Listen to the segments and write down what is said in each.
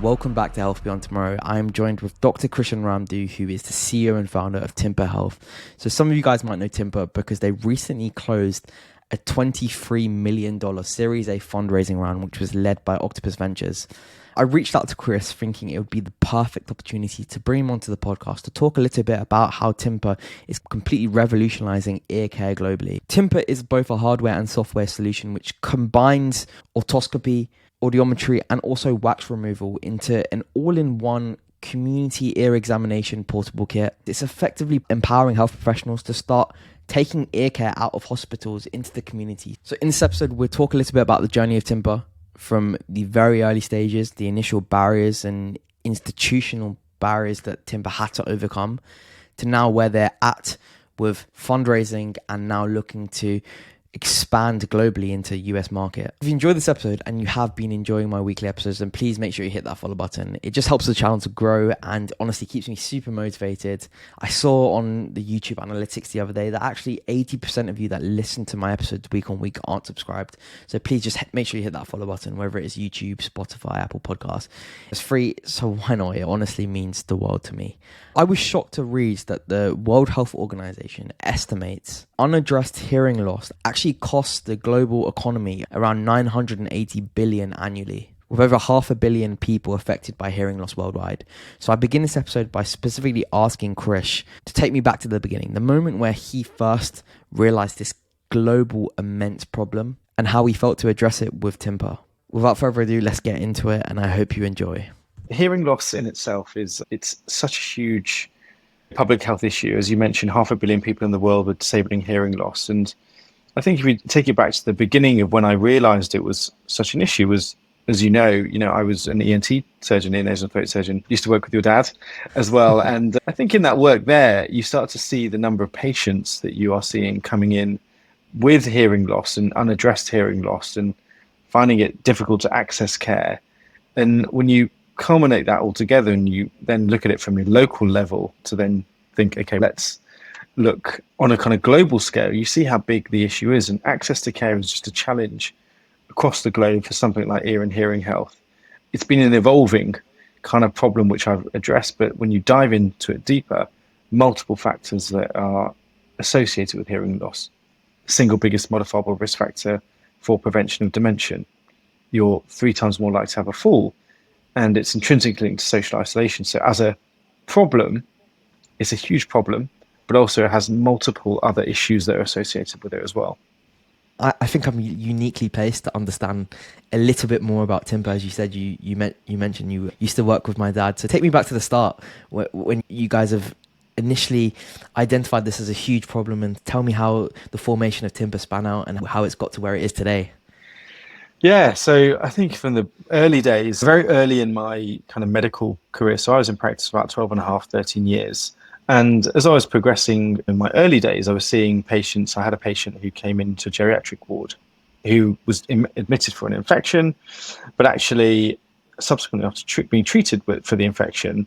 Welcome back to Health Beyond Tomorrow. I am joined with Dr. Krishan Ramdoo, who is the CEO and founder of Tympa Health. So some of you guys might know Tympa because they recently closed a $23 million Series A fundraising round, which was led by Octopus Ventures. I reached out to Chris thinking it would be the perfect opportunity to bring him onto the podcast to talk a little bit about how Tympa is completely revolutionizing ear care globally. Tympa is both a hardware and software solution which combines otoscopy, audiometry, and also wax removal into an all-in-one community ear examination portable kit. It's effectively empowering health professionals to start taking ear care out of hospitals into the community. So in this episode, we'll talk a little bit about the journey of Tympa from the very early stages, the initial barriers and institutional barriers that Tympa had to overcome, to now where they're at with fundraising and now looking to expand globally into US market. If you enjoyed this episode and you have been enjoying my weekly episodes, then please make sure you hit that follow button. It just helps the channel to grow and honestly keeps me super motivated. I saw on the YouTube analytics the other day that actually 80% of you that listen to my episodes week on week aren't subscribed. So please just make sure you hit that follow button, whether it is YouTube, Spotify, Apple Podcasts. It's free, so why not? It honestly means the world to me. I was shocked to read that the World Health Organization estimates unaddressed hearing loss actually costs the global economy around 980 billion annually, with over 500 million people affected by hearing loss worldwide. So I begin this episode by specifically asking Krish to take me back to the beginning, the moment where he first realized this global immense problem and how he felt to address it with Tympa. Without further ado, let's get into it, and I hope you enjoy. Hearing loss in itself it's such a huge public health issue. As you mentioned, 500 million people in the world with disabling hearing loss. And I think if we take it back to the beginning of when I realized it was such an issue was, as you know, I was an ENT surgeon, ear, nose and throat surgeon, used to work with your dad as well. And I think in that work there, you start to see the number of patients that you are seeing coming in with hearing loss and unaddressed hearing loss and finding it difficult to access care. And when you culminate that all together and you then look at it from a local level to then think, okay, let's look on a kind of global scale, you see how big the issue is. And access to care is just a challenge across the globe for something like ear and hearing health. It's been an evolving kind of problem which I've addressed, but when you dive into it deeper, multiple factors that are associated with hearing loss. The single biggest modifiable risk factor for prevention of dementia. You're 3 times more likely to have a fall, and it's intrinsically linked to social isolation. So as a problem, it's a huge problem, but also it has multiple other issues that are associated with it as well. I think I'm uniquely placed to understand a little bit more about Tympa. As you said, you mentioned you used to work with my dad. So take me back to the start when you guys have initially identified this as a huge problem, and tell me how the formation of Tympa span out and how it's got to where it is today. Yeah, so I think from the early days, very early in my kind of medical career, so I was in practice for about 12 and a half, 13 years. And as I was progressing in my early days, I was seeing patients. I had a patient who came into a geriatric ward who was admitted for an infection, but actually subsequently after being treated for the infection,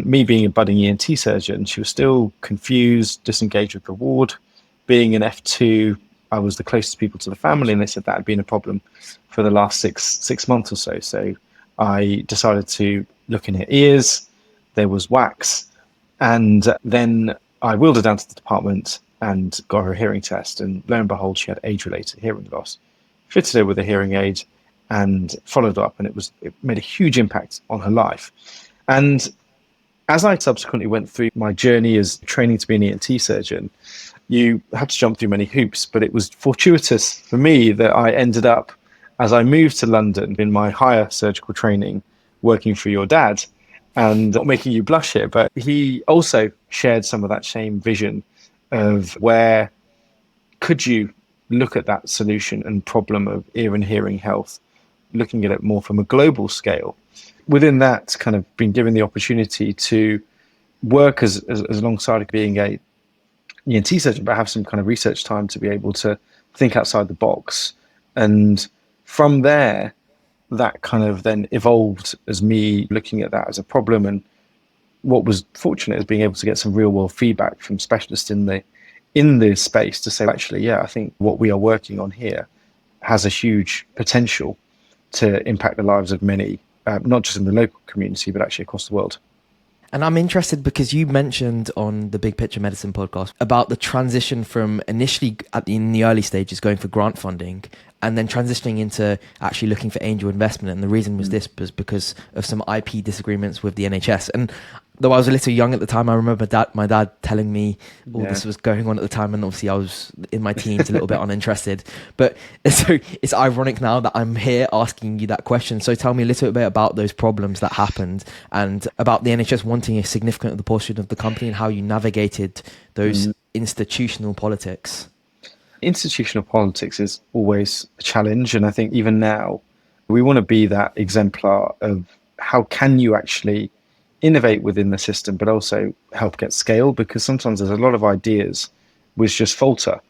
me being a budding ENT surgeon, she was still confused, disengaged with the ward. Being an F2, I was the closest people to the family, and they said that had been a problem for the last six months or so. So I decided to look in her ears. There was wax. And then I wheeled her down to the department and got her a hearing test. And lo and behold, she had age-related hearing loss. Fitted her with a hearing aid and followed up. And it made a huge impact on her life. And as I subsequently went through my journey as training to be an ENT surgeon, you had to jump through many hoops, but it was fortuitous for me that I ended up, as I moved to London in my higher surgical training, working for your dad. And not making you blush here, but he also shared some of that same vision of where could you look at that solution and problem of ear and hearing health, looking at it more from a global scale. Within that, kind of been given the opportunity to work as alongside being a ENT surgeon, but have some kind of research time to be able to think outside the box. And from there, that kind of then evolved as me looking at that as a problem. And what was fortunate is being able to get some real world feedback from specialists in the space to say, actually, yeah, I think what we are working on here has a huge potential to impact the lives of many not just in the local community, but actually across the world. And I'm interested because you mentioned on the Big Picture Medicine podcast about the transition from initially in the early stages going for grant funding and then transitioning into actually looking for angel investment. And the reason was because of some IP disagreements with the NHS. And though I was a little young at the time, I remember my dad telling me all this was going on at the time. And obviously I was in my teens, a little bit uninterested. But so it's ironic now that I'm here asking you that question. So tell me a little bit about those problems that happened and about the NHS wanting a significant portion of the company and how you navigated those institutional politics. Institutional politics is always a challenge. And I think even now, we want to be that exemplar of how can you actually innovate within the system, but also help get scale, because sometimes there's a lot of ideas which just falter.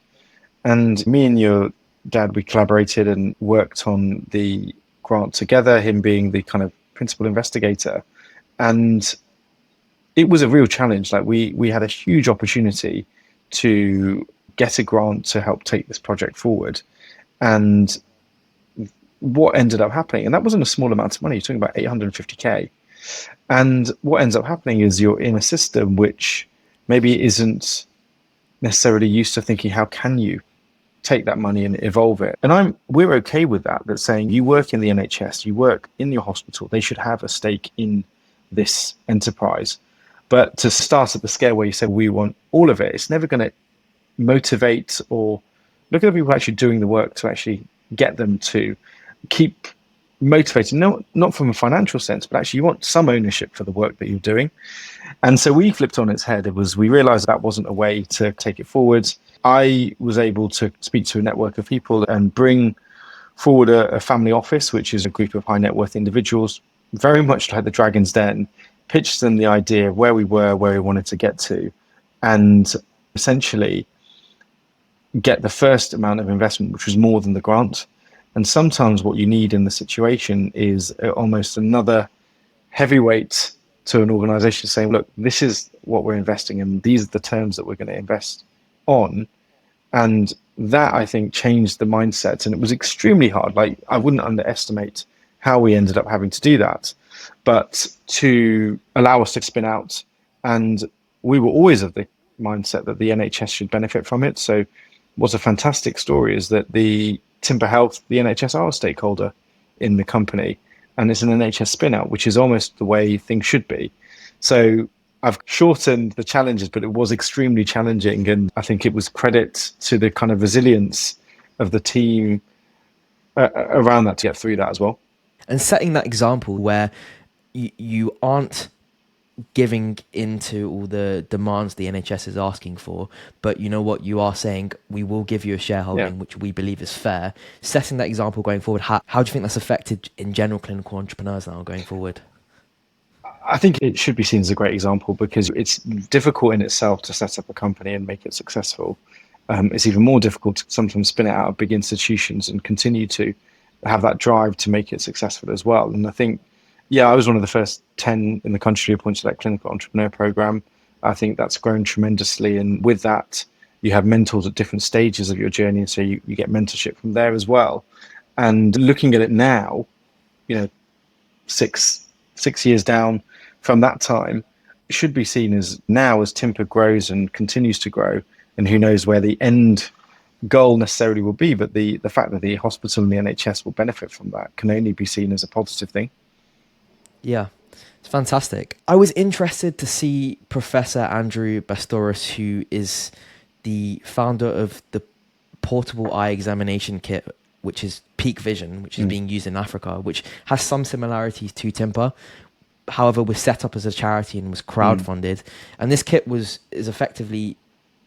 And me and your dad, we collaborated and worked on the grant together, him being the kind of principal investigator. And it was a real challenge. Like we had a huge opportunity to get a grant to help take this project forward. And what ended up happening, and that wasn't a small amount of money, you're talking about 850K. And what ends up happening is you're in a system which maybe isn't necessarily used to thinking, how can you take that money and evolve it? And we're okay with that. That's saying you work in the NHS, you work in your hospital, they should have a stake in this enterprise. But to start at the scale where you say we want all of it, it's never going to motivate or look at the people actually doing the work to actually get them to keep motivated, not from a financial sense, but actually you want some ownership for the work that you're doing. And so we flipped on its head. We realized that wasn't a way to take it forward. I was able to speak to a network of people and bring forward a family office, which is a group of high net worth individuals, very much like the Dragon's Den, pitched them the idea of where we were, where we wanted to get to, and essentially get the first amount of investment, which was more than the grant. And sometimes what you need in the situation is almost another heavyweight to an organization saying, look, this is what we're investing in. These are the terms that we're going to invest on. And that, I think, changed the mindset. And it was extremely hard. Like, I wouldn't underestimate how we ended up having to do that. But to allow us to spin out, and we were always of the mindset that the NHS should benefit from it. So what's a fantastic story is that the Tympa Health, the NHS are a stakeholder in the company, and it's an NHS spin-out, which is almost the way things should be. So I've shortened the challenges, but it was extremely challenging, and I think it was credit to the kind of resilience of the team around that to get through that as well. And setting that example where you aren't giving into all the demands the NHS is asking for, but you know what, you are saying we will give you a shareholding, which we believe is fair. Setting that example going forward, how do you think that's affected in general clinical entrepreneurs now going forward? I think it should be seen as a great example because it's difficult in itself to set up a company and make it successful. It's even more difficult to sometimes spin it out of big institutions and continue to have that drive to make it successful as well. And I think, I was one of the first 10 in the country appointed to that clinical entrepreneur program. I think that's grown tremendously. And with that, you have mentors at different stages of your journey. And so you get mentorship from there as well. And looking at it now, 6 years down from that time, it should be seen as now as Tympa grows and continues to grow, and who knows where the end goal necessarily will be. But the fact that the hospital and the NHS will benefit from that can only be seen as a positive thing. Yeah, it's fantastic. I was interested to see Professor Andrew Bastoris, who is the founder of the portable eye examination kit, which is Peak Vision, which is being used in Africa, which has some similarities to Tympa. However, was set up as a charity and was crowdfunded. And this kit is effectively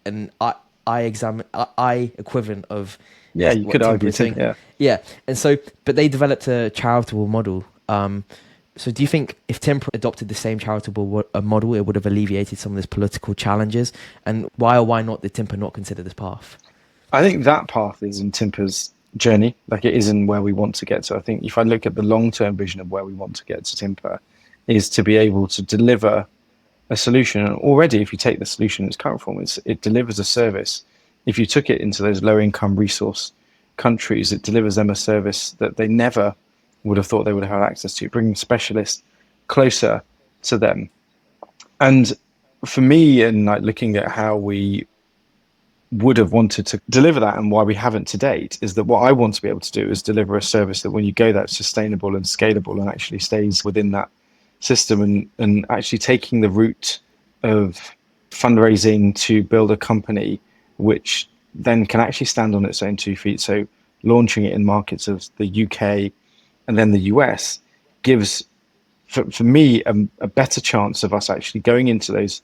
an eye equivalent of you could argue and so, but they developed a charitable model. So do you think if Tympa adopted the same charitable model, it would have alleviated some of these political challenges? And why or why not did Tympa not consider this path? I think that path is in Tympa's journey, like it is in where we want to get to. I think if I look at the long-term vision of where we want to get to Tympa, is to be able to deliver a solution. And already, if you take the solution in its current form, it delivers a service. If you took it into those low-income resource countries, it delivers them a service that they never would have thought they would have had access to, bringing specialists closer to them. And for me, and like looking at how we would have wanted to deliver that and why we haven't to date, is that what I want to be able to do is deliver a service that when you go, that's sustainable and scalable and actually stays within that system, and actually taking the route of fundraising to build a company which then can actually stand on its own 2 feet. So launching it in markets of the UK and then the US gives, for me, a better chance of us actually going into those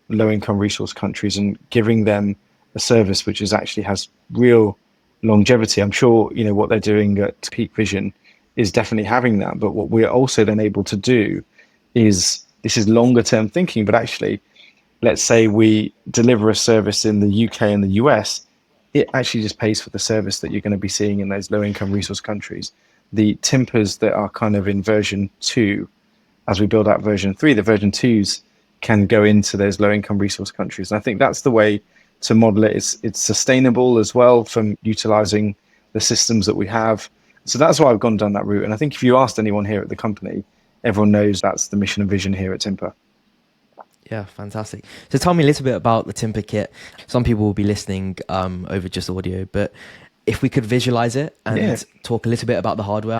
low income resource countries and giving them a service which is actually has real longevity. I'm sure, you know, what they're doing at Peak Vision is definitely having that. But what we're also then able to do is, this is longer term thinking, but actually, let's say we deliver a service in the UK and the US, it actually just pays for the service that you're going to be seeing in those low income resource countries. The Tympas that are kind of in version 2, as we build out version 3, the version 2s can go into those low income resource countries. And I think that's the way to model it. It's sustainable as well from utilizing the systems that we have. So that's why I've gone down that route. And I think if you asked anyone here at the company, everyone knows that's the mission and vision here at Tympa. Yeah, fantastic. So tell me a little bit about the Tympa kit. Some people will be listening over just audio, but if we could visualize it and talk a little bit about the hardware.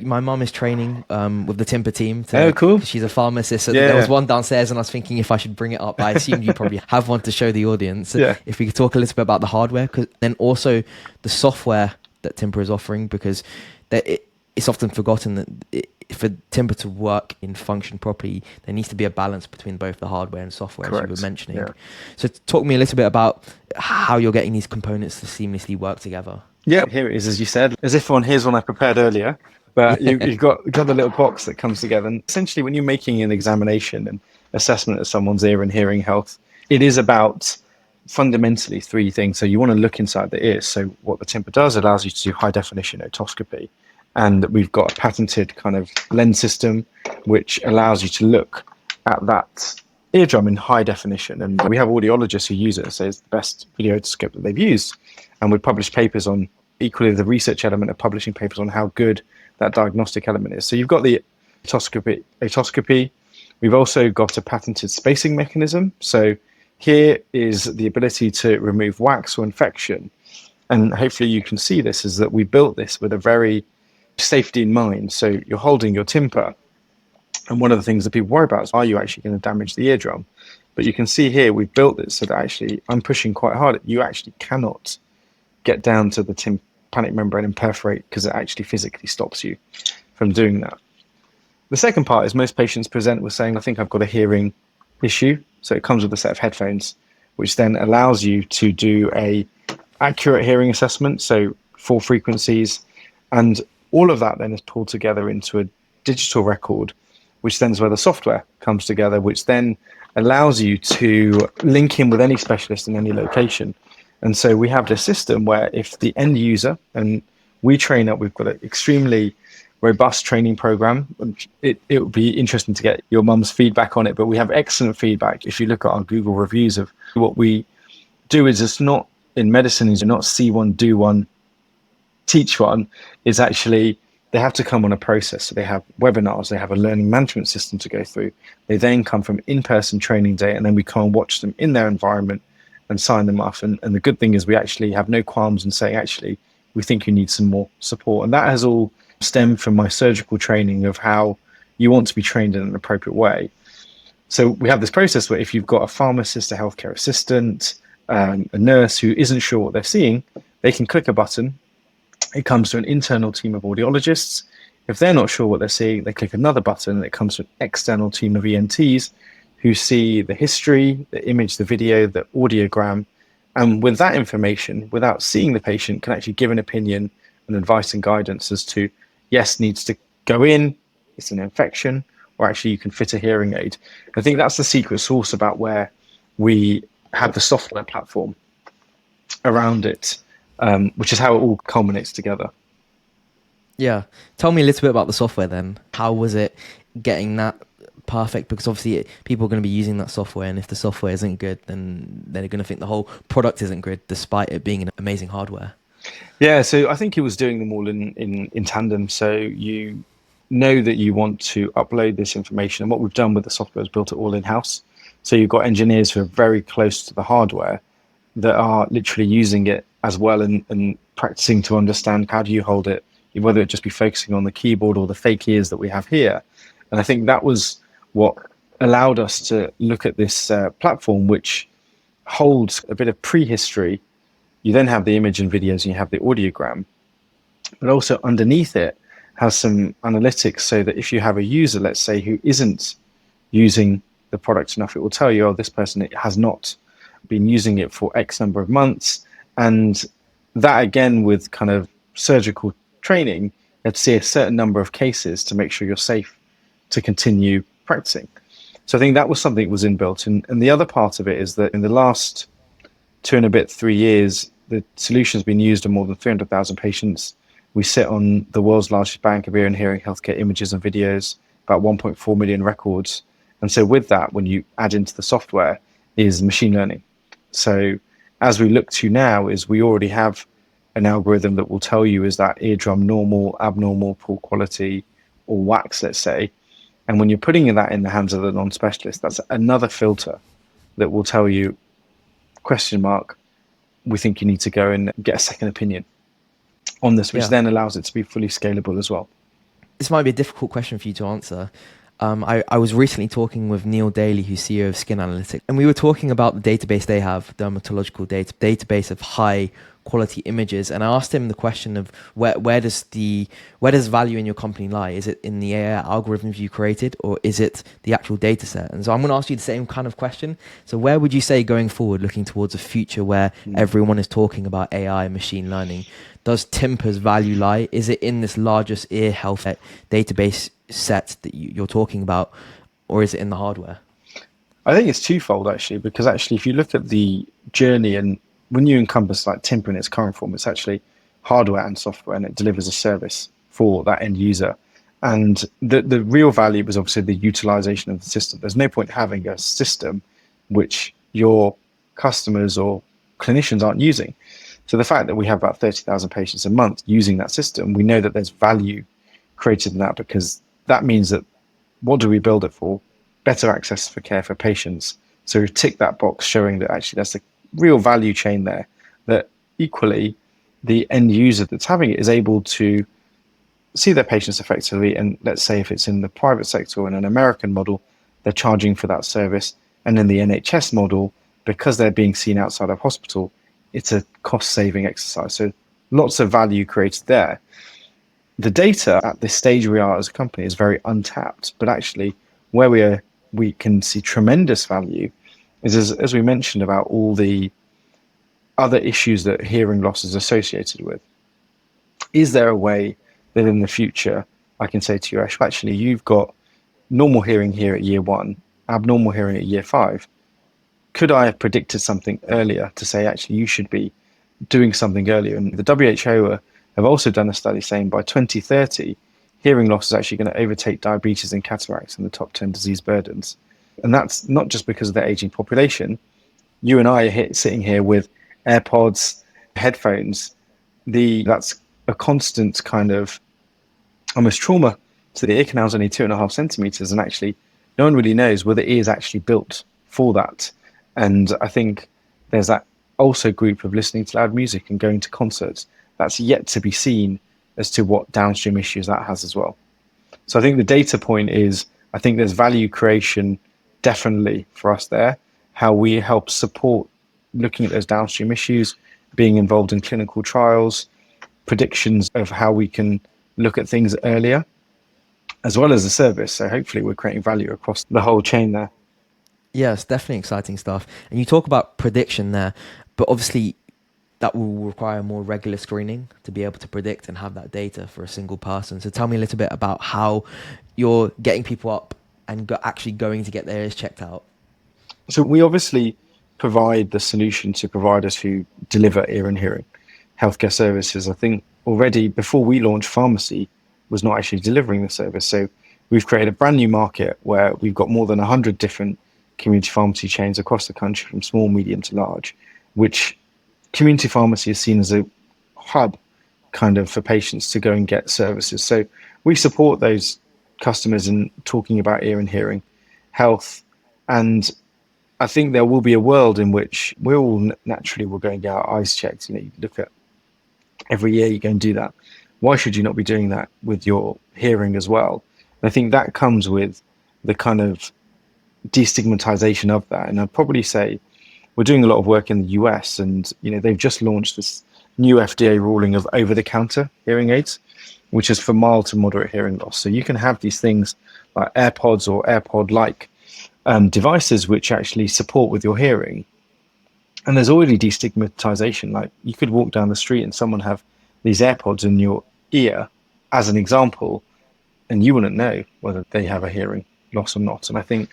My mum is training with the Tympa team. Oh, cool. She's a pharmacist. So there was one downstairs and I was thinking if I should bring it up. I assume you probably have one to show the audience. So if we could talk a little bit about the hardware, then also the software that Tympa is offering, because it's often forgotten that for Tympa to work and function properly, there needs to be a balance between both the hardware and software, Correct. as you were mentioning. Yeah. So talk me a little bit about how you're getting these components to seamlessly work together. Yeah, here it is, as you said, as if here's one I prepared earlier, but you've got the little box that comes together. And essentially, when you're making an examination and assessment of someone's ear and hearing health, it is about fundamentally 3 things. So you want to look inside the ear. So what the Tympa does, allows you to do high definition otoscopy. And we've got a patented kind of lens system, which allows you to look at that eardrum in high definition. And we have audiologists who use it, so it's the best video otoscope that they've used. And we publish papers on, equally the research element of publishing papers on how good that diagnostic element is. So you've got the otoscopy. We've also got a patented spacing mechanism. So here is the ability to remove wax or infection. And hopefully you can see this, is that we built this with a very safety in mind. So you're holding your Tympa, and one of the things that people worry about is, are you actually going to damage the eardrum? But you can see here we've built it so that actually I'm pushing quite hard. You actually cannot get down to the tympanic membrane and perforate, because it actually physically stops you from doing that. The second part is most patients present with saying, I think I've got a hearing issue. So it comes with a set of headphones, which then allows you to do a accurate hearing assessment, so 4 frequencies, and all of that then is pulled together into a digital record, which then is where the software comes together, which then allows you to link in with any specialist in any location. And so we have this system where if the end user, and we train up, we've got an extremely robust training program. It would be interesting to get your mum's feedback on it, but we have excellent feedback. If you look at our Google reviews of what we do, is it's not in medicine, is not see one, do one, teach one. Is actually they have to come on a process. So they have webinars, they have a learning management system to go through. They then come from in-person training day, and then we come and watch them in their environment and sign them off. And the good thing is we actually have no qualms in saying, actually, we think you need some more support. And that has all stemmed from my surgical training of how you want to be trained in an appropriate way. So we have this process where if you've got a pharmacist, a healthcare assistant, a nurse who isn't sure what they're seeing, they can click a button. It comes to an internal team of audiologists. If they're not sure what they're seeing, they click another button, and it comes to an external team of ENTs who see the history, the image, the video, the audiogram, and with that information, without seeing the patient, can actually give an opinion and advice and guidance as to, yes, needs to go in, it's an infection, or actually you can fit a hearing aid. I think that's the secret sauce about where we have the software platform around it, which is how it all culminates together. Yeah. Tell me a little bit about the software then. How was it getting that perfect? Because obviously people are going to be using that software, and if the software isn't good, then they're going to think the whole product isn't good, despite it being an amazing hardware. Yeah, so I think it was doing them all in tandem. So you know that you want to upload this information. And what we've done with the software is built it all in-house. So you've got engineers who are very close to the hardware that are literally using it as well and practicing to understand how do you hold it, whether it just be focusing on the keyboard or the fake ears that we have here. And I think that was what allowed us to look at this platform, which holds a bit of prehistory. You then have the image and videos and you have the audiogram, but also underneath it has some analytics so that if you have a user, let's say, who isn't using the product enough, it will tell you, oh, this person has not been using it for X number of months. And that, again, with kind of surgical training, you have to see a certain number of cases to make sure you're safe to continue practicing. So I think that was something that was inbuilt. And the other part of it is that in the last 3 years, the solution's been used on more than 300,000 patients. We sit on the world's largest bank of ear and hearing healthcare images and videos, about 1.4 million records. And so with that, when you add into the software, is machine learning. So as we look to now is we already have an algorithm that will tell you, is that eardrum normal, abnormal, poor quality, or wax, let's say. And when you're putting that in the hands of the non-specialist, that's another filter that will tell you, question mark, we think you need to go and get a second opinion on this, which then allows it to be fully scalable as well. This might be a difficult question for you to answer. I was recently talking with Neil Daly, who's CEO of Skin Analytics, and we were talking about the database they have, dermatological database of high quality images. And I asked him the question of where does value in your company lie? Is it in the AI algorithms you created, or is it the actual data set? And so I'm going to ask you the same kind of question. So where would you say, going forward, looking towards a future where everyone is talking about AI and machine learning, does Tympa's value lie? Is it in this largest ear health database set that you're talking about, or is it in the hardware? I think it's twofold, actually, because actually if you look at the journey, and when you encompass like Tympa in its current form, it's actually hardware and software, and it delivers a service for that end user. And the real value was obviously the utilization of the system. There's no point having a system which your customers or clinicians aren't using. So the fact that we have about 30,000 patients a month using that system, we know that there's value created in that, because that means that, what do we build it for? Better access for care for patients. So we tick that box, showing that actually there's a real value chain there, that equally the end user that's having it is able to see their patients effectively. And let's say if it's in the private sector or in an American model, they're charging for that service. And in the NHS model, because they're being seen outside of hospital, it's a cost-saving exercise. So lots of value created there. The data at this stage we are as a company is very untapped, but actually where we can see tremendous value is, as we mentioned, about all the other issues that hearing loss is associated with. Is there a way that in the future I can say to you, actually, you've got normal hearing here at year 1, abnormal hearing at year 5. Could I have predicted something earlier to say, actually, you should be doing something earlier? And the WHO have also done a study saying by 2030, hearing loss is actually going to overtake diabetes and cataracts in the top 10 disease burdens. And that's not just because of the aging population. You and I are sitting here with AirPods, headphones. That's a constant kind of almost trauma to the ear canal. Is only 2.5 centimeters, and actually no one really knows whether the ear is actually built for that. And I think there's that also group of listening to loud music and going to concerts. That's yet to be seen as to what downstream issues that has as well. So I think the data point is, I think there's value creation definitely for us there. How we help support looking at those downstream issues, being involved in clinical trials, predictions of how we can look at things earlier, as well as a service. So hopefully we're creating value across the whole chain there. Yes, definitely exciting stuff. And you talk about prediction there, but obviously that will require more regular screening to be able to predict and have that data for a single person. So tell me a little bit about how you're getting people up and actually going to get their ears checked out. So we obviously provide the solution to providers who deliver ear and hearing healthcare services. I think already before we launched, pharmacy was not actually delivering the service. So we've created a brand new market where we've got more than 100 different community pharmacy chains across the country, from small, medium to large, which community pharmacy is seen as a hub kind of for patients to go and get services. So we support those customers in talking about ear and hearing health. And I think there will be a world in which we all naturally will go and get our eyes checked. You look at every year you go and do that. Why should you not be doing that with your hearing as well? And I think that comes with the kind of destigmatization of that. And I'd probably say we're doing a lot of work in the US, and they've just launched this new FDA ruling of over-the-counter hearing aids, which is for mild to moderate hearing loss. So you can have these things like AirPods or AirPod-like devices which actually support with your hearing. And there's already destigmatization. Like, you could walk down the street and someone have these AirPods in your ear, as an example, and you wouldn't know whether they have a hearing loss or not. And I think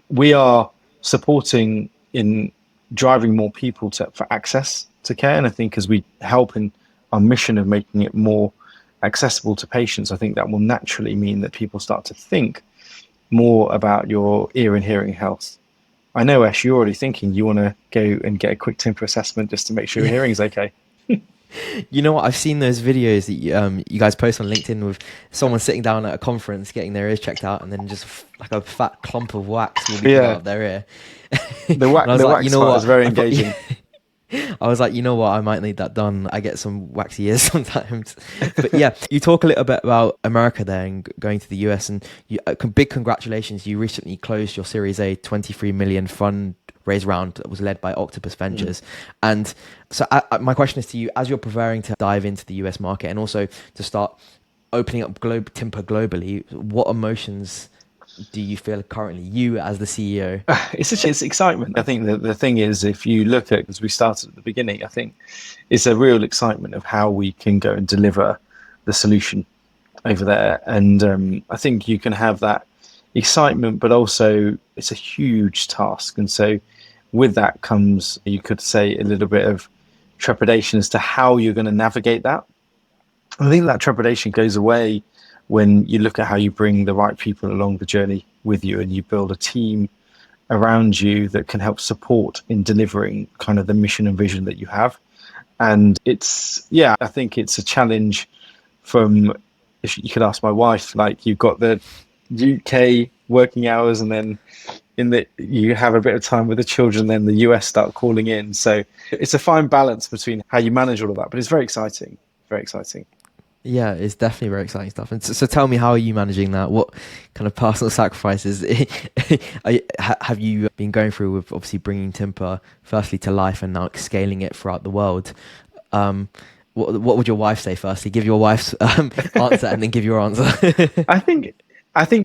we are supporting in driving more people for access to care. And I think as we help in our mission of making it more accessible to patients, I think that will naturally mean that people start to think more about your ear and hearing health. I know, Ash, you're already thinking you want to go and get a quick Tympa assessment just to make sure your hearing is okay. You know what? I've seen those videos that you guys post on LinkedIn with someone sitting down at a conference getting their ears checked out, and then just like a fat clump of wax will be out of their ear. The wax part is very engaging. I was like, I might need that done. I get some waxy ears sometimes. But yeah, you talk a little bit about America there and going to the US, and big congratulations. You recently closed your Series A 23 million fundraise round that was led by Octopus Ventures. And so my question is to you, as you're preparing to dive into the US market and also to start opening up Tympa globally, what emotions do you feel currently, you as the CEO? It's excitement. I think the thing is, if you look at, as we started at the beginning, I think it's a real excitement of how we can go and deliver the solution over there. And I think you can have that excitement, but also it's a huge task. And so with that comes, you could say, a little bit of trepidation as to how you're going to navigate that. I think that trepidation goes away when you look at how you bring the right people along the journey with you, and you build a team around you that can help support in delivering kind of the mission and vision that you have. And I think it's a challenge from, if you could ask my wife, like, you've got the UK working hours, and then you have a bit of time with the children, then the US start calling in. So it's a fine balance between how you manage all of that, but it's very exciting, very exciting. Yeah, it's definitely very exciting stuff. And so tell me, how are you managing that? What kind of personal sacrifices have you been going through with obviously bringing Tympa firstly to life and now scaling it throughout the world? What would your wife say firstly? Give your wife's answer and then give your answer. I think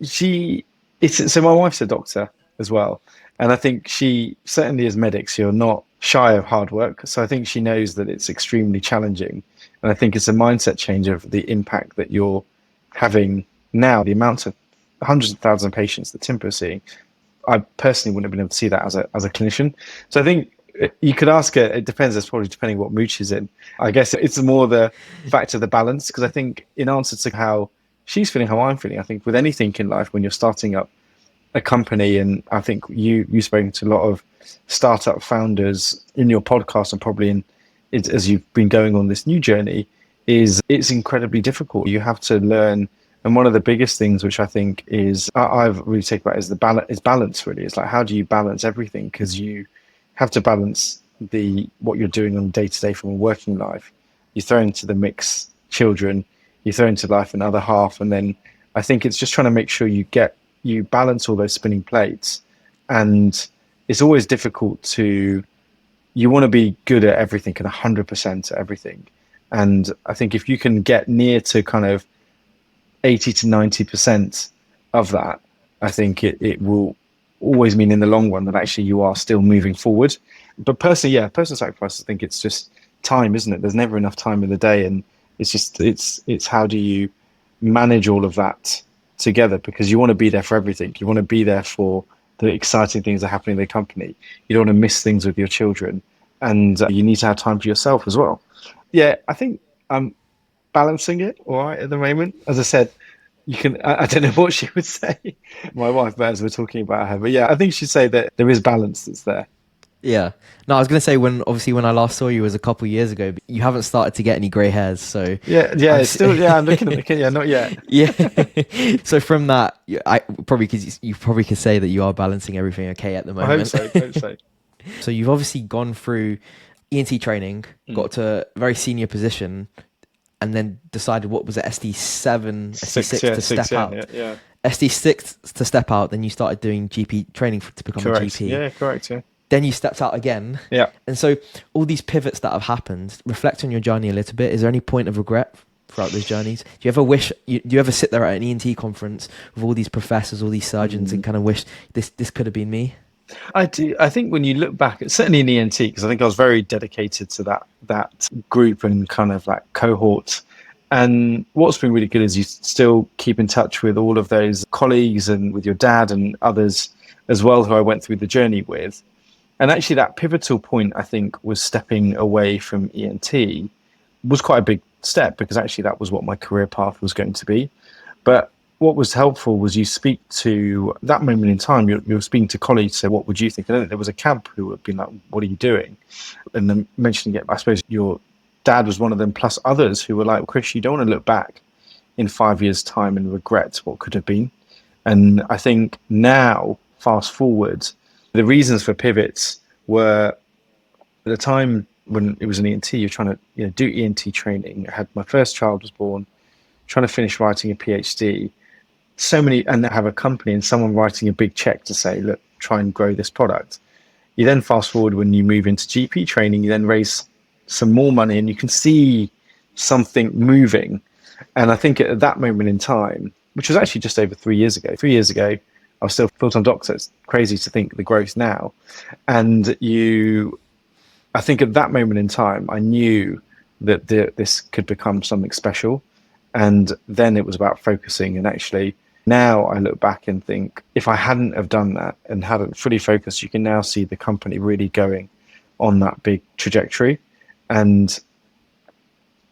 so my wife's a doctor as well. And I think she, certainly as medics, you're not shy of hard work. So I think she knows that it's extremely challenging. And I think it's a mindset change of the impact that you're having now, the amount of hundreds of thousands of patients that Tympa is seeing. I personally wouldn't have been able to see that as a clinician. So I think you could ask her, it depends, that's probably depending what mood she's in. I guess it's more the fact of the balance, because I think in answer to how she's feeling, how I'm feeling, I think with anything in life, when you're starting up a company, and I think you've spoken to a lot of startup founders in your podcast, and probably as you've been going on this new journey, it's incredibly difficult. You have to learn, and one of the biggest things which I think is I've really taken about is balance. Really, it's like, how do you balance everything? Because you have to balance what you're doing on day to day from a working life. You throw into the mix children, you throw into life another half, and then I think it's just trying to make sure you balance all those spinning plates. And it's always difficult you want to be good at everything and 100% at everything. And I think if you can get near to kind of 80 to 90% of that, I think it will always mean in the long run that actually you are still moving forward. But personal sacrifice, I think it's just time, isn't it? There's never enough time in the day. And it's how do you manage all of that together, because you want to be there for everything. You want to be there for the exciting things that are happening in the company. You don't want to miss things with your children, and you need to have time for yourself as well. Yeah, I think I'm balancing it all right at the moment. As I said, I don't know what she would say, my wife, but as we're talking about her, but yeah, I think she'd say that there is balance that's there. Yeah. No, I was going to say when I last saw you was a couple years ago, but you haven't started to get any grey hairs. So Yeah, I'm it's still, yeah, I'm looking at the kid. Yeah, not yet. yeah. So from that, I probably because you probably could say that you are balancing everything okay at the I hope moment. so. Hope so. So you've obviously gone through ENT training, Mm. got to a very senior position, and then decided what was it, SD7, Six, SD6 yeah, to six, step yeah, yeah, out. yeah. SD6 to step out, then you started doing GP training to become a Correct. GP. Yeah, correct. Yeah. Then you stepped out again. Yeah. And so all these pivots that have happened, reflect on your journey a little bit. Is there any point of regret throughout those journeys? Do you ever do you ever sit there at an ENT conference with all these professors, all these surgeons, and kind of wish this could have been me? I do. I think when you look back, certainly in ENT, because I think I was very dedicated to that group and kind of like cohort. And what's been really good is you still keep in touch with all of those colleagues and with your dad and others as well who I went through the journey with. And actually, that pivotal point, I think, was stepping away from ENT was quite a big step because actually that was what my career path was going to be. But what was helpful was you speak to that moment in time, you're speaking to colleagues, say, what would you think? And there was a camp who would be like, what are you doing? And then mentioning it, I suppose your dad was one of them, plus others who were like, Chris, you don't want to look back in 5 years' time and regret what could have been. And I think now, fast forward, the reasons for pivots were at the time when it was an ENT, you're trying to do ENT training. I had my first child was born, trying to finish writing a PhD. So many, and have a company and someone writing a big check to say, look, try and grow this product. You then fast forward when you move into GP training, you then raise some more money and you can see something moving. And I think at that moment in time, which was actually just over 3 years ago, I was still a full-time doctor. It's crazy to think the growth now. And I think at that moment in time, I knew that this could become something special. And then it was about focusing. And actually, now I look back and think, if I hadn't have done that and hadn't fully focused, you can now see the company really going on that big trajectory. And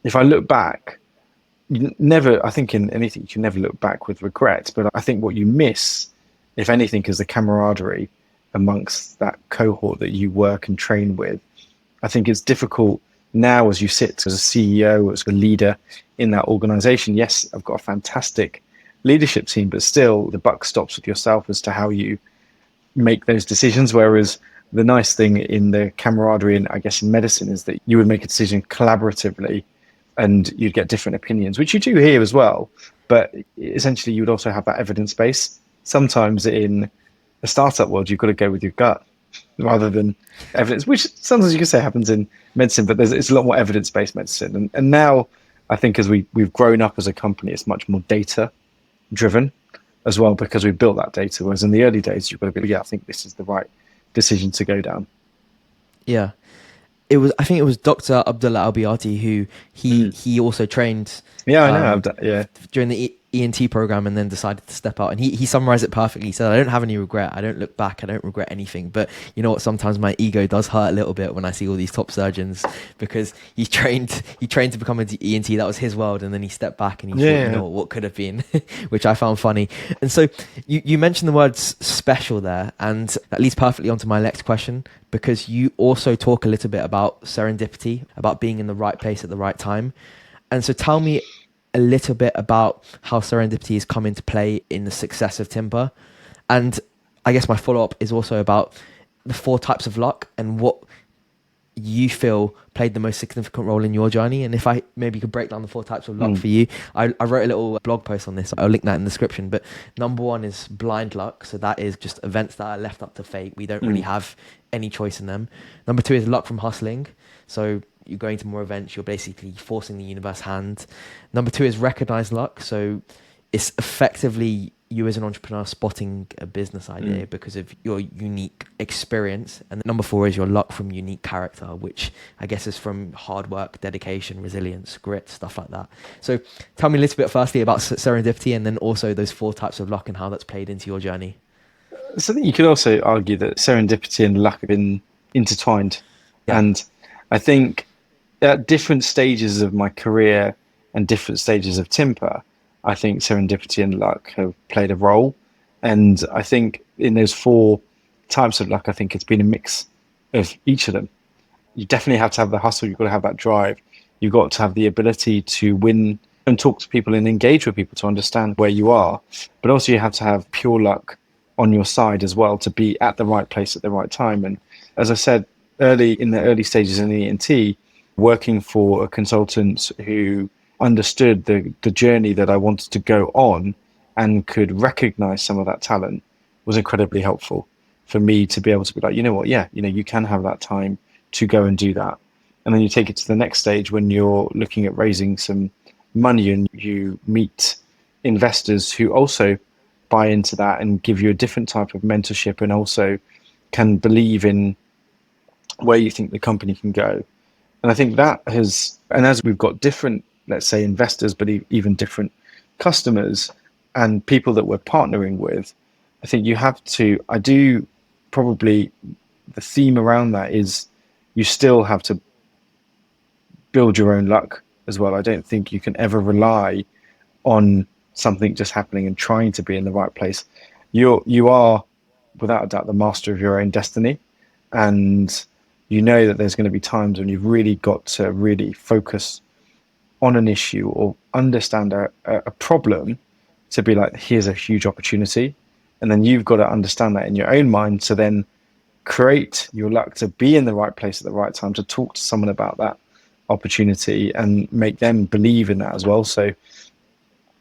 if I look back, I think in anything, you can never look back with regret. But I think what you miss, if anything, is the camaraderie amongst that cohort that you work and train with. I think it's difficult now as you sit as a CEO, as a leader in that organization. Yes, I've got a fantastic leadership team, but still the buck stops with yourself as to how you make those decisions. Whereas the nice thing in the camaraderie and I guess in medicine is that you would make a decision collaboratively and you'd get different opinions, which you do here as well. But essentially you would also have that evidence base. Sometimes in a startup world, you've got to go with your gut rather than evidence, which sometimes you can say happens in medicine, but it's a lot more evidence-based medicine. And now I think as we've grown up as a company, it's much more data-driven as well because we've built that data. Whereas in the early days, you've got to be, I think this is the right decision to go down. Yeah. I think it was Dr. Abdullah Al-Biati who he also trained. Yeah, I know. Yeah. During the ENT program and then decided to step out. And he summarized it perfectly. He said, I don't have any regret. I don't look back. I don't regret anything. But you know what? Sometimes my ego does hurt a little bit when I see all these top surgeons because he trained to become an ENT. That was his world. And then he stepped back and he thought, you know what could have been, which I found funny. And so you mentioned the words special there. And that leads perfectly onto my next question, because you also talk a little bit about serendipity, about being in the right place at the right time. And so tell me a little bit about how serendipity has come into play in the success of Tympa. And I guess my follow-up is also about the 4 types of luck and what you feel played the most significant role in your journey. And if I maybe could break down the 4 types of luck for you, I wrote a little blog post on this. I'll link that in the description. But number 1 is blind luck. So that is just events that are left up to fate. We don't really have any choice in them. Number 2 is luck from hustling. So you're going to more events, you're basically forcing the universe hand. Number 2 is recognized luck. So it's effectively you as an entrepreneur spotting a business idea because of your unique experience. And number 4 is your luck from unique character, which I guess is from hard work, dedication, resilience, grit, stuff like that. So tell me a little bit firstly about serendipity and then also those 4 types of luck and how that's played into your journey. So I think you could also argue that serendipity and luck have been intertwined. Yeah. And I think at different stages of my career and different stages of Tympa, I think serendipity and luck have played a role. And I think in those 4 types of luck, I think it's been a mix of each of them. You definitely have to have the hustle. You've got to have that drive. You've got to have the ability to win and talk to people and engage with people to understand where you are. But also you have to have pure luck on your side as well to be at the right place at the right time. And as I said, in the early stages in ENT, working for a consultant who understood the journey that I wanted to go on and could recognize some of that talent was incredibly helpful for me to be able to be like, you know what, yeah, you can have that time to go and do that. And then you take it to the next stage when you're looking at raising some money and you meet investors who also buy into that and give you a different type of mentorship and also can believe in where you think the company can go. And I think that has, and as we've got different, let's say, investors, but even different customers and people that we're partnering with, I think you have to, I do probably, the theme around that is you still have to build your own luck as well. I don't think you can ever rely on something just happening and trying to be in the right place. You are, without a doubt, the master of your own destiny. And you know that there's going to be times when you've really got to really focus on an issue or understand a problem to be like, here's a huge opportunity. And then you've got to understand that in your own mind to then create your luck to be in the right place at the right time, to talk to someone about that opportunity and make them believe in that as well. So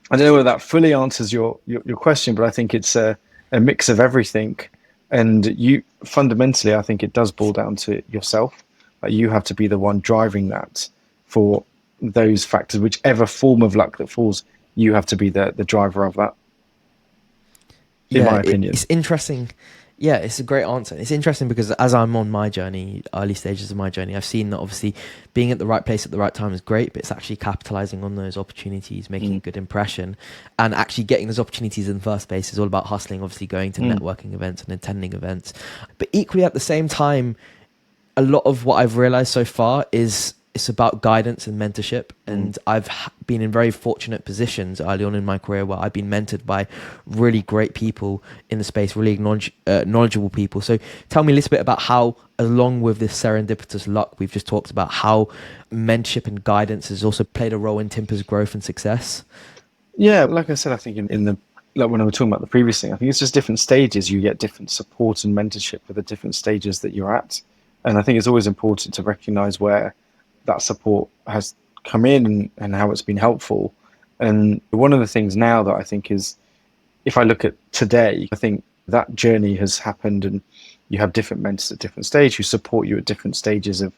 I don't know whether that fully answers your question, but I think it's a mix of everything. And you fundamentally, I think it does boil down to yourself. You have to be the one driving that for those factors, whichever form of luck that falls, you have to be the driver of that. In my opinion. It's interesting. Yeah, it's a great answer. It's interesting because as I'm on my journey, early stages of my journey, I've seen that obviously being at the right place at the right time is great, but it's actually capitalizing on those opportunities, making a good impression, and actually getting those opportunities in the first place is all about hustling, obviously going to networking events and attending events. But equally at the same time, a lot of what I've realized so far is it's about guidance and mentorship. And I've been in very fortunate positions early on in my career where I've been mentored by really great people in the space, really knowledgeable people. So tell me a little bit about how, along with this serendipitous luck we've just talked about, how mentorship and guidance has also played a role in Tympa's growth and success. Yeah, like I said, I think in the, like when I was talking about the previous thing, I think it's just different stages. You get different support and mentorship for the different stages that you're at. And I think it's always important to recognize where that support has come in and how it's been helpful. And one of the things now that I think is, if I look at today, I think that journey has happened and you have different mentors at different stages who support you at different stages of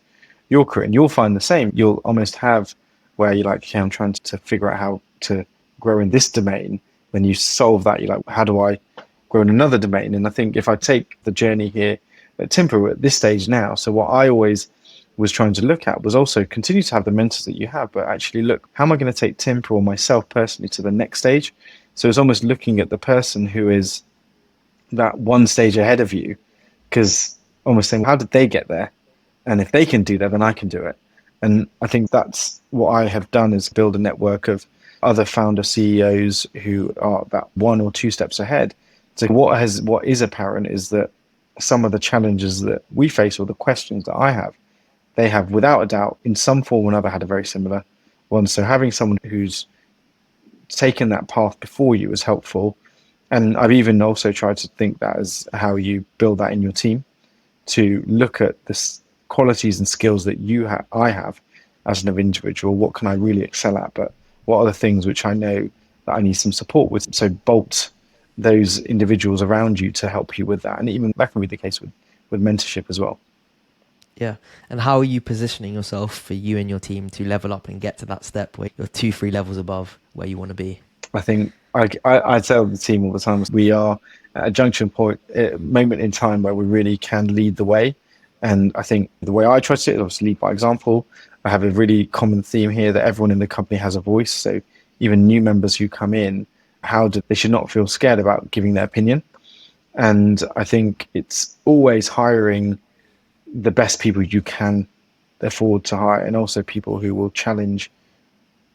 your career. And you'll find the same. You'll almost have where you're like, okay, I'm trying to figure out how to grow in this domain. Then you solve that. You're like, how do I grow in another domain? And I think if I take the journey here at Tympa, we're at this stage now. So what I always was trying to look at was also continue to have the mentors that you have, but actually look, how am I going to take Tympa or myself personally to the next stage? So it's almost looking at the person who is that one stage ahead of you, because almost saying, how did they get there? And if they can do that, then I can do it. And I think that's what I have done, is build a network of other founder CEOs who are about 1 or 2 steps ahead. So what is apparent is that some of the challenges that we face, or the questions that I have, they have without a doubt in some form or another had a very similar one. So having someone who's taken that path before you is helpful. And I've even also tried to think that as how you build that in your team, to look at the qualities and skills that I have as an individual. What can I really excel at? But what are the things which I know that I need some support with? So bolt those individuals around you to help you with that. And even that can be the case with mentorship as well. Yeah. And how are you positioning yourself for you and your team to level up and get to that step where you're 2-3 levels above where you want to be? I think I tell the team all the time, we are at a junction point, a moment in time where we really can lead the way. And I think the way I try to do it is obviously lead by example. I have a really common theme here that everyone in the company has a voice. So even new members who come in, they should not feel scared about giving their opinion. And I think it's always hiring the best people you can afford to hire, and also people who will challenge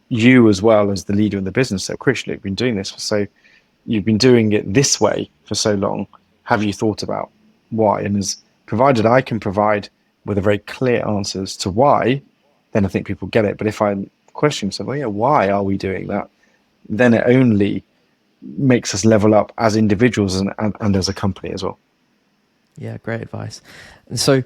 you as well as the leader in the business. So Krishan, you've been doing it this way for so long. Have you thought about why? And as provided I can provide with a very clear answers to why, then I think people get it. But if I'm questioning, so well, yeah, why are we doing that? Then it only makes us level up as individuals and as a company as well. Yeah, great advice. And so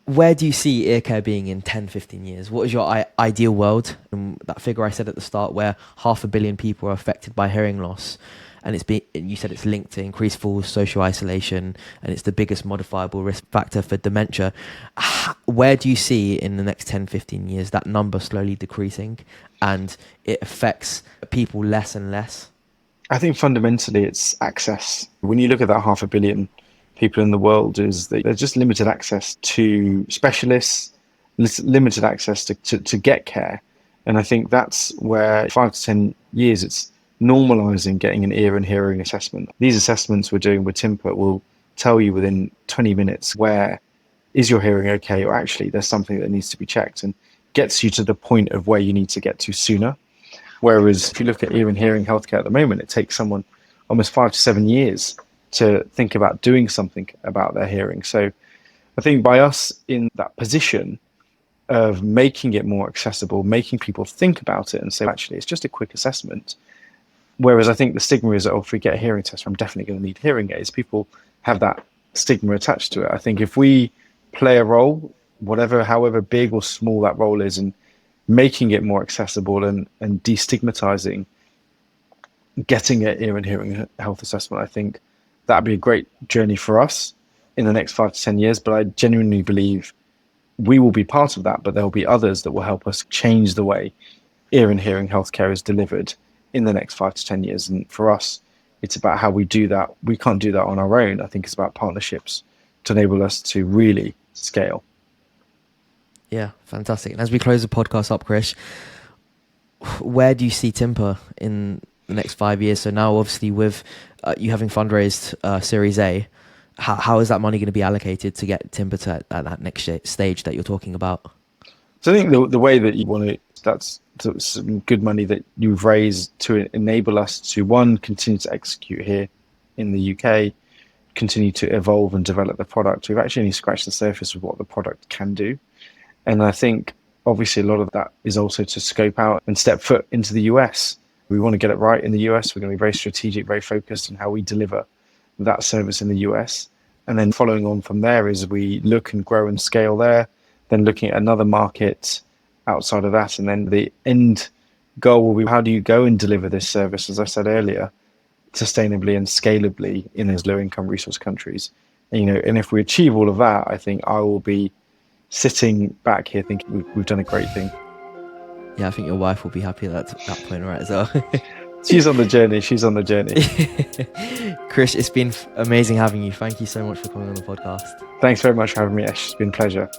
where do you see ear care being in 10, 15 years? What is your ideal world? And that figure I said at the start, where 500 million people are affected by hearing loss, and you said it's linked to increased falls, social isolation, and it's the biggest modifiable risk factor for dementia. Where do you see in the next 10, 15 years that number slowly decreasing and it affects people less and less? I think fundamentally it's access. When you look at that 500 million people in the world, is that there's just limited access to specialists, limited access to get care. And I think that's where 5 to 10 years it's normalizing getting an ear and hearing assessment. These assessments we're doing with Tympa will tell you within 20 minutes where is your hearing okay, or actually there's something that needs to be checked, and gets you to the point of where you need to get to sooner. Whereas if you look at ear and hearing healthcare at the moment, it takes someone almost 5 to 7 years to think about doing something about their hearing. So I think by us in that position of making it more accessible, making people think about it and say, actually, it's just a quick assessment. Whereas I think the stigma is, oh, if we get a hearing test, I'm definitely going to need hearing aids. People have that stigma attached to it. I think if we play a role, however big or small that role is, and making it more accessible and destigmatizing getting an ear and hearing health assessment, I think that'd be a great journey for us in the next 5 to 10 years. But I genuinely believe we will be part of that, but there will be others that will help us change the way ear and hearing healthcare is delivered in the next 5 to 10 years. And for us, it's about how we do that. We can't do that on our own. I think it's about partnerships to enable us to really scale. Yeah, fantastic. And as we close the podcast up, Krish, where do you see Tympa in the next 5 years? So now, obviously, with you having fundraised Series A, how is that money going to be allocated to get Tympa to that next stage that you're talking about? So I think the way that you want to, that's some good money that you've raised to enable us to, one, continue to execute here in the UK, continue to evolve and develop the product. We've actually only scratched the surface of what the product can do. And I think obviously a lot of that is also to scope out and step foot into the US. We want to get it right in the US. We're going to be very strategic, very focused on how we deliver that service in the US. And then following on from there is we look and grow and scale there, then looking at another market outside of that. And then the end goal will be, how do you go and deliver this service, as I said earlier, sustainably and scalably in those low income resource countries. And if we achieve all of that, I think I will be sitting back here thinking we've done a great thing. Yeah, I think your wife will be happy at that point, right, as well. She's on the journey. Krish, it's been amazing having you. Thank you so much for coming on the podcast. Thanks very much for having me, Ash. It's been a pleasure.